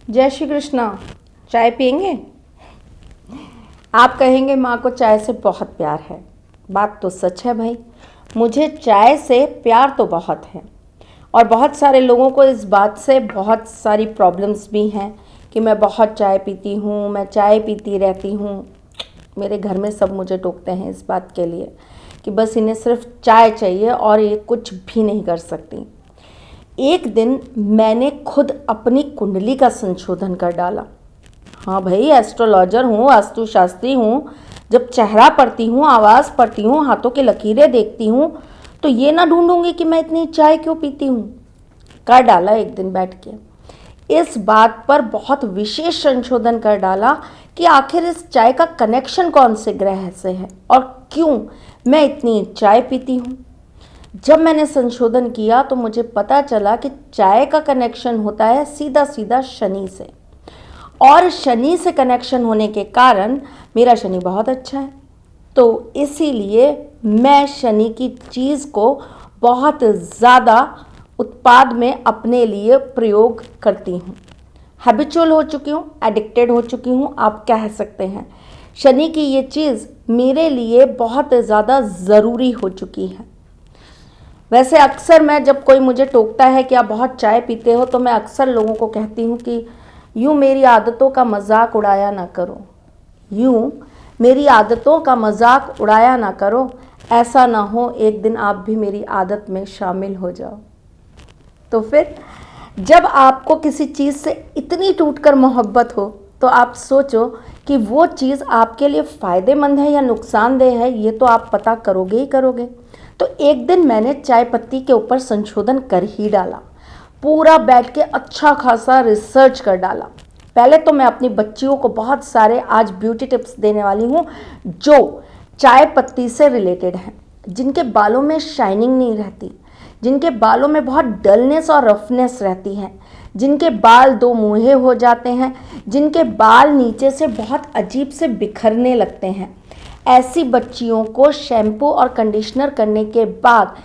जय श्री कृष्णा। चाय पियेंगे? आप कहेंगे माँ को चाय से बहुत प्यार है। बात तो सच है भाई, मुझे चाय से प्यार तो बहुत है। और बहुत सारे लोगों को इस बात से बहुत सारी प्रॉब्लम्स भी हैं कि मैं बहुत चाय पीती हूँ, मैं चाय पीती रहती हूँ। मेरे घर में सब मुझे टोकते हैं इस बात के लिए कि बस इन्हें सिर्फ चाय चाहिए और ये कुछ भी नहीं कर सकती। एक दिन मैंने खुद अपनी कुंडली का संशोधन कर डाला। हाँ भाई, एस्ट्रोलॉजर हूँ, वास्तुशास्त्री हूँ। जब चेहरा पढ़ती हूँ, आवाज़ पढ़ती हूँ, हाथों की लकीरें देखती हूँ, तो ये ना ढूंढूंगी कि मैं इतनी चाय क्यों पीती हूँ। कर डाला एक दिन बैठ के। इस बात पर बहुत विशेष संशोधन कर डाला कि आखिर इस चाय का कनेक्शन कौन से ग्रह से है और क्यों मैं इतनी चाय पीती हूँ। जब मैंने संशोधन किया तो मुझे पता चला कि चाय का कनेक्शन होता है सीधा सीधा शनि से, और शनि से कनेक्शन होने के कारण मेरा शनि बहुत अच्छा है। तो इसीलिए मैं शनि की चीज़ को बहुत ज़्यादा उत्पाद में अपने लिए प्रयोग करती हूँ। हैबिचुअल हो चुकी हूँ, एडिक्टेड हो चुकी हूँ, आप कह सकते हैं। शनि की ये चीज़ मेरे लिए बहुत ज़्यादा ज़रूरी हो चुकी है। वैसे अक्सर मैं, जब कोई मुझे टोकता है कि आप बहुत चाय पीते हो, तो मैं अक्सर लोगों को कहती हूँ कि यूँ मेरी आदतों का मजाक उड़ाया ना करो, यूँ मेरी आदतों का मजाक उड़ाया ना करो। ऐसा ना हो एक दिन आप भी मेरी आदत में शामिल हो जाओ। तो फिर जब आपको किसी चीज़ से इतनी टूटकर मोहब्बत हो तो आप सोचो कि वो चीज़ आपके लिए फ़ायदेमंद है या नुकसानदेह है, ये तो आप पता करोगे ही करोगे। तो एक दिन मैंने चाय पत्ती के ऊपर संशोधन कर ही डाला। पूरा बैठ के अच्छा खासा रिसर्च कर डाला। पहले तो मैं अपनी बच्चियों को बहुत सारे आज ब्यूटी टिप्स देने वाली हूँ जो चाय पत्ती से रिलेटेड हैं, जिनके बालों में शाइनिंग नहीं रहती, जिनके बालों में बहुत डलनेस और रफनेस रहती है, जिनके बाल दो मुँहे हो जाते हैं, जिनके बाल नीचे से बहुत अजीब से बिखरने लगते हैं। ऐसी बच्चियों को शैम्पू और कंडीशनर करने के बाद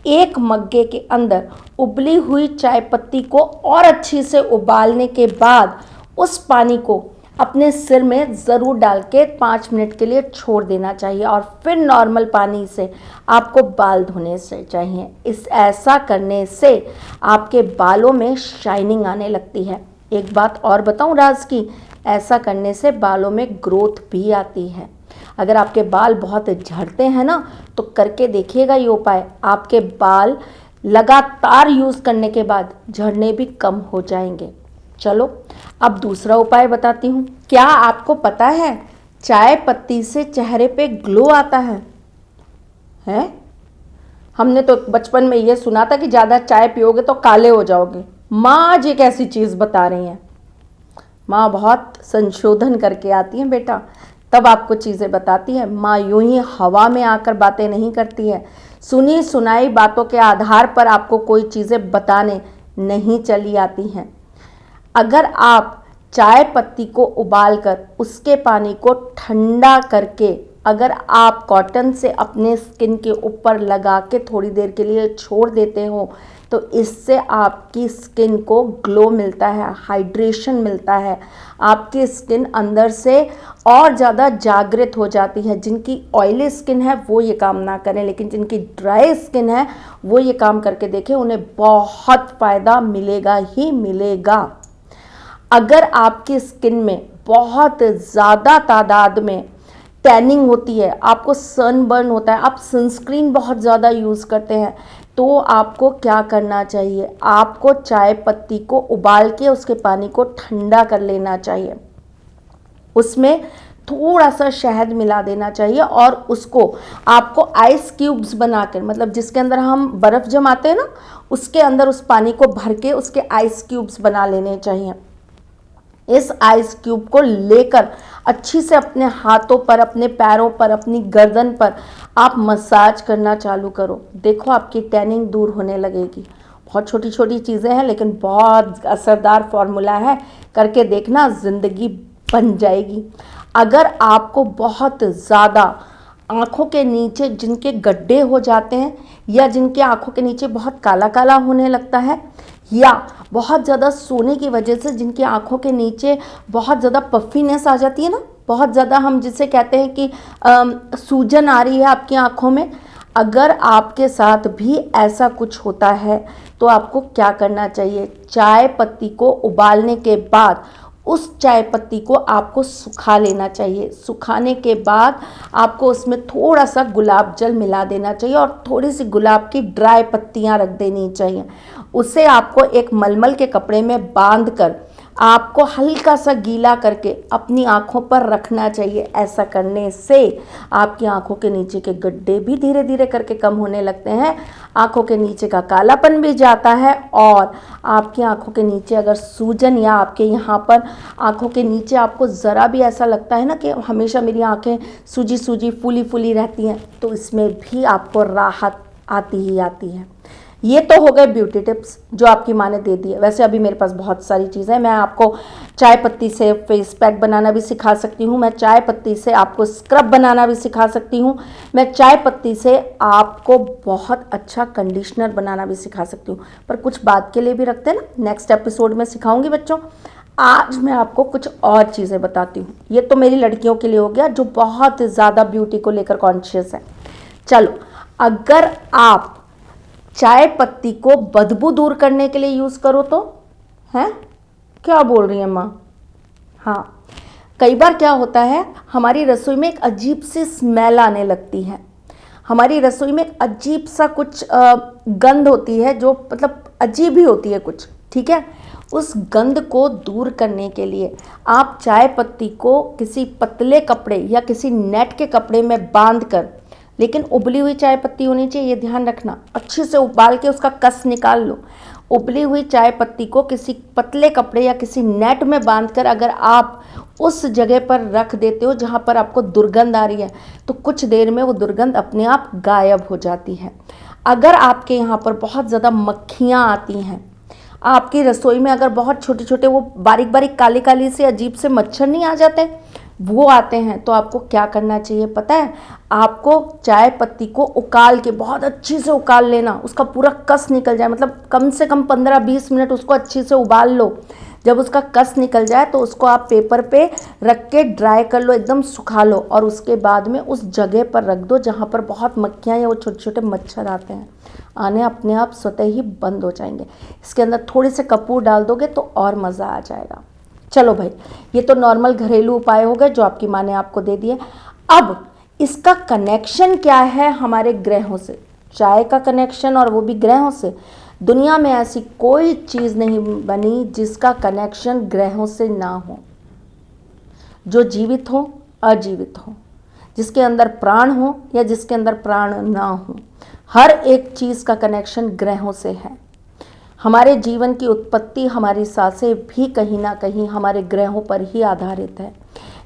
एक मग्गे के अंदर उबली हुई चाय पत्ती को और अच्छी से उबालने के बाद उस पानी को अपने सिर में ज़रूर डाल के 5 मिनट के लिए छोड़ देना चाहिए और फिर नॉर्मल पानी से आपको बाल धोने से चाहिए। ऐसा करने से आपके बालों में शाइनिंग आने लगती है। एक बात और बताऊं राज की, ऐसा करने से बालों में ग्रोथ भी आती है। अगर आपके बाल बहुत झड़ते हैं ना, तो करके देखिएगा ये उपाय। आपके बाल लगातार यूज़ करने के बाद झड़ने भी कम हो जाएंगे। चलो अब दूसरा उपाय बताती हूँ। क्या आपको पता है चाय पत्ती से चेहरे पे ग्लो आता है? हमने तो बचपन में ये सुना था कि ज़्यादा चाय पियोगे तो काले हो जाओगे। माँ आज एक ऐसी चीज़ बता रही हैं। माँ बहुत संशोधन करके आती हैं बेटा, तब आपको चीज़ें बताती है। माँ यूं ही हवा में आकर बातें नहीं करती है, सुनी सुनाई बातों के आधार पर आपको कोई चीज़ें बताने नहीं चली आती हैं। अगर आप चाय पत्ती को उबालकर उसके पानी को ठंडा करके अगर आप कॉटन से अपने स्किन के ऊपर लगा के थोड़ी देर के लिए छोड़ देते हो, तो इससे आपकी स्किन को ग्लो मिलता है, हाइड्रेशन मिलता है। आपकी स्किन अंदर से और ज़्यादा जागृत हो जाती है। जिनकी ऑयली स्किन है वो ये काम ना करें, लेकिन जिनकी ड्राई स्किन है वो ये काम करके देखें, उन्हें बहुत फ़ायदा मिलेगा ही मिलेगा। अगर आपकी स्किन में बहुत ज़्यादा तादाद में टैनिंग होती है, आपको सनबर्न होता है, आप सनस्क्रीन बहुत ज़्यादा यूज़ करते हैं, तो आपको क्या करना चाहिए? आपको चाय पत्ती को उबाल के उसके पानी को ठंडा कर लेना चाहिए। उसमें थोड़ा सा शहद मिला देना चाहिए और उसको आपको आइस क्यूब्स बनाकर, मतलब जिसके अंदर हम बर्फ़ जमाते हैं ना, उसके अंदर उस पानी को भर के उसके आइस क्यूब्स बना लेने चाहिए। इस आइस क्यूब को लेकर अच्छी से अपने हाथों पर, अपने पैरों पर, अपनी गर्दन पर आप मसाज करना चालू करो। देखो आपकी टैनिंग दूर होने लगेगी। बहुत छोटी छोटी चीज़ें हैं लेकिन बहुत असरदार फॉर्मूला है, करके देखना, ज़िंदगी बन जाएगी। अगर आपको बहुत ज़्यादा आँखों के नीचे जिनके गड्ढे हो जाते हैं या जिनके आँखों के नीचे बहुत काला काला होने लगता है, या बहुत ज़्यादा सोने की वजह से जिनकी आँखों के नीचे बहुत ज़्यादा पफीनेस आ जाती है ना, बहुत ज़्यादा हम जिसे कहते हैं कि सूजन आ रही है आपकी आँखों में, अगर आपके साथ भी ऐसा कुछ होता है तो आपको क्या करना चाहिए, चाय पत्ती को उबालने के बाद उस चाय पत्ती को आपको सुखा लेना चाहिए। सुखाने के बाद आपको उसमें थोड़ा सा गुलाब जल मिला देना चाहिए और थोड़ी सी गुलाब की ड्राई पत्तियां रख देनी चाहिए। उसे आपको एक मलमल के कपड़े में बांध कर आपको हल्का सा गीला करके अपनी आँखों पर रखना चाहिए। ऐसा करने से आपकी आँखों के नीचे के गड्ढे भी धीरे धीरे करके कम होने लगते हैं, आँखों के नीचे का कालापन भी जाता है और आपकी आँखों के नीचे अगर सूजन या आपके यहाँ पर आँखों के नीचे आपको ज़रा भी ऐसा लगता है ना कि हमेशा मेरी आँखें सूजी सूजी फूली फूली रहती हैं, तो इसमें भी आपको राहत आती ही आती है। ये तो हो गए ब्यूटी टिप्स जो आपकी माँ ने दे दी है। वैसे अभी मेरे पास बहुत सारी चीज़ें हैं, मैं आपको चाय पत्ती से फेस पैक बनाना भी सिखा सकती हूँ, मैं चाय पत्ती से आपको स्क्रब बनाना भी सिखा सकती हूँ, मैं चाय पत्ती से आपको बहुत अच्छा कंडीशनर बनाना भी सिखा सकती हूँ। पर कुछ बात के लिए भी रखते हैं ना, नेक्स्ट एपिसोड में सिखाऊंगी बच्चों। आज मैं आपको कुछ और चीज़ें बताती हूँ। ये तो मेरी लड़कियों के लिए हो गया जो बहुत ज़्यादा ब्यूटी को लेकर कॉन्शियस है। चलो, अगर आप चाय पत्ती को बदबू दूर करने के लिए यूज़ करो तो, हैं क्या बोल रही हैं माँ? हाँ, कई बार क्या होता है, हमारी रसोई में एक अजीब सी स्मेल आने लगती है, हमारी रसोई में एक अजीब सा कुछ गंध होती है जो मतलब अजीब ही होती है कुछ, ठीक है। उस गंध को दूर करने के लिए आप चाय पत्ती को किसी पतले कपड़े या किसी नेट के कपड़े में बांध कर, लेकिन उबली हुई चाय पत्ती होनी चाहिए, ये ध्यान रखना, अच्छे से उबाल के उसका कस निकाल लो। उबली हुई चाय पत्ती को किसी पतले कपड़े या किसी नेट में बांधकर अगर आप उस जगह पर रख देते हो जहाँ पर आपको दुर्गंध आ रही है, तो कुछ देर में वो दुर्गंध अपने आप गायब हो जाती है। अगर आपके यहाँ पर बहुत ज़्यादा मक्खियाँ आती हैं, आपकी रसोई में अगर बहुत छोटे छोटे वो बारीक बारीक काली काली से अजीब से मच्छर नहीं आ जाते, वो आते हैं, तो आपको क्या करना चाहिए पता है, आपको चाय पत्ती को उकाल के बहुत अच्छी से उकाल लेना, उसका पूरा कस निकल जाए, मतलब कम से कम 15-20 मिनट उसको अच्छी से उबाल लो। जब उसका कस निकल जाए तो उसको आप पेपर पे रख के ड्राई कर लो, एकदम सुखा लो, और उसके बाद में उस जगह पर रख दो जहाँ पर बहुत मक्खियाँ या वो छोटे छोटे मच्छर आते हैं, आने अपने आप स्वतः ही बंद हो जाएंगे। इसके अंदर थोड़े से कपूर डाल दोगे तो और मज़ा आ जाएगा। चलो भाई, ये तो नॉर्मल घरेलू उपाय हो गए जो आपकी माँ ने आपको दे दिए। अब इसका कनेक्शन क्या है हमारे ग्रहों से, चाय का कनेक्शन, और वो भी ग्रहों से। दुनिया में ऐसी कोई चीज़ नहीं बनी जिसका कनेक्शन ग्रहों से ना हो, जो जीवित हो अजीवित हो, जिसके अंदर प्राण हो या जिसके अंदर प्राण ना हो, हर एक चीज़ का कनेक्शन ग्रहों से है। हमारे जीवन की उत्पत्ति, हमारी सांसें भी कहीं ना कहीं हमारे ग्रहों पर ही आधारित है।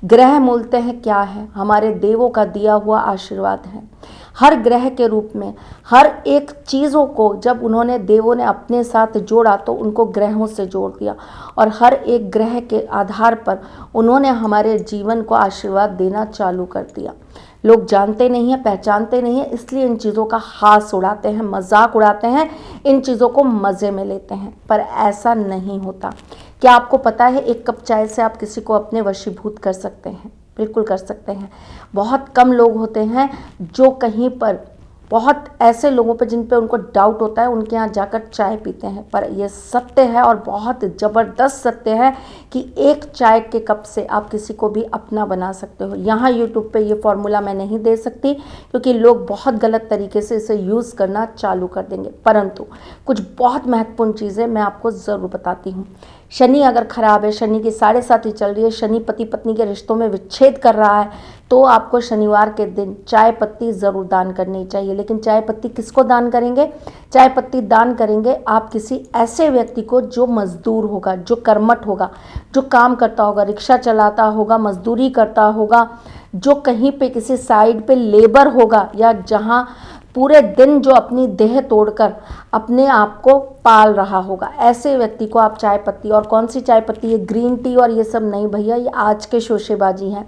ग्रह मूलतः क्या है, हमारे देवों का दिया हुआ आशीर्वाद है। हर ग्रह के रूप में हर एक चीज़ों को जब उन्होंने देवों ने अपने साथ जोड़ा तो उनको ग्रहों से जोड़ दिया, और हर एक ग्रह के आधार पर उन्होंने हमारे जीवन को आशीर्वाद देना चालू कर दिया। लोग जानते नहीं हैं, पहचानते नहीं हैं, इसलिए इन चीज़ों का हास उड़ाते हैं, मजाक उड़ाते हैं, इन चीज़ों को मज़े में लेते हैं, पर ऐसा नहीं होता। क्या आपको पता है, एक कप चाय से आप किसी को अपने वशीभूत कर सकते हैं? बिल्कुल कर सकते हैं। बहुत कम लोग होते हैं जो कहीं पर, बहुत ऐसे लोगों पर जिन पे उनको डाउट होता है, उनके यहाँ जाकर चाय पीते हैं, पर यह सत्य है और बहुत ज़बरदस्त सत्य है कि एक चाय के कप से आप किसी को भी अपना बना सकते हो। यहाँ यूट्यूब पे ये फॉर्मूला मैं नहीं दे सकती क्योंकि लोग बहुत गलत तरीके से इसे यूज़ करना चालू कर देंगे, परंतु कुछ बहुत महत्वपूर्ण चीज़ें मैं आपको ज़रूर बताती हूँ। शनि अगर खराब है, शनि की 7.5 चल रही है, शनि पति पत्नी के रिश्तों में विच्छेद कर रहा है, तो आपको शनिवार के दिन चाय पत्ती ज़रूर दान करनी चाहिए। लेकिन चाय पत्ती किसको दान करेंगे? चाय पत्ती दान करेंगे आप किसी ऐसे व्यक्ति को जो मजदूर होगा, जो कर्मठ होगा, जो काम करता होगा, रिक्शा चलाता होगा, मजदूरी करता होगा, जो कहीं पे किसी साइड पे लेबर होगा, या जहाँ पूरे दिन जो अपनी देह तोड़कर अपने आप को पाल रहा होगा, ऐसे व्यक्ति को आप चाय पत्ती, और कौन सी चाय पत्ती है, ग्रीन टी और ये सब नहीं भैया, ये आज के शोशेबाजी हैं।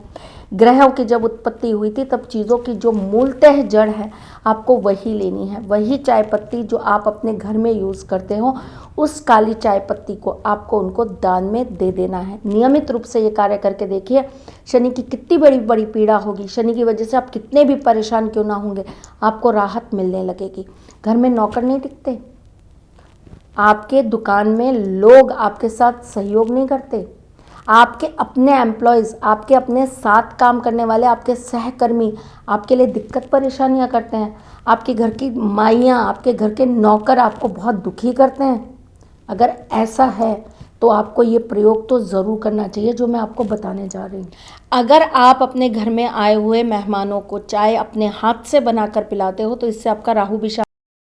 ग्रहों की जब उत्पत्ति हुई थी तब चीज़ों की जो मूलतः जड़ है आपको वही लेनी है, वही चाय पत्ती जो आप अपने घर में यूज़ करते हो उस काली चाय पत्ती को आपको उनको दान में दे देना है। नियमित रूप से ये कार्य करके देखिए, शनि की कितनी बड़ी बड़ी पीड़ा होगी, शनि की वजह से आप कितने भी परेशान क्यों ना होंगे, आपको राहत मिलने लगेगी। घर में नौकर नहीं टिकते, आपके दुकान में लोग आपके साथ सहयोग नहीं करते, आपके अपने एम्प्लॉयज़, आपके अपने साथ काम करने वाले, आपके सहकर्मी आपके लिए दिक्कत परेशानियां करते हैं, आपके घर की माइयाँ, आपके घर के नौकर आपको बहुत दुखी करते हैं। अगर ऐसा है तो आपको ये प्रयोग तो ज़रूर करना चाहिए जो मैं आपको बताने जा रही हूँ। अगर आप अपने घर में आए हुए मेहमानों को चाय अपने हाथ से बनाकर पिलाते हो तो इससे आपका राहु भी शांत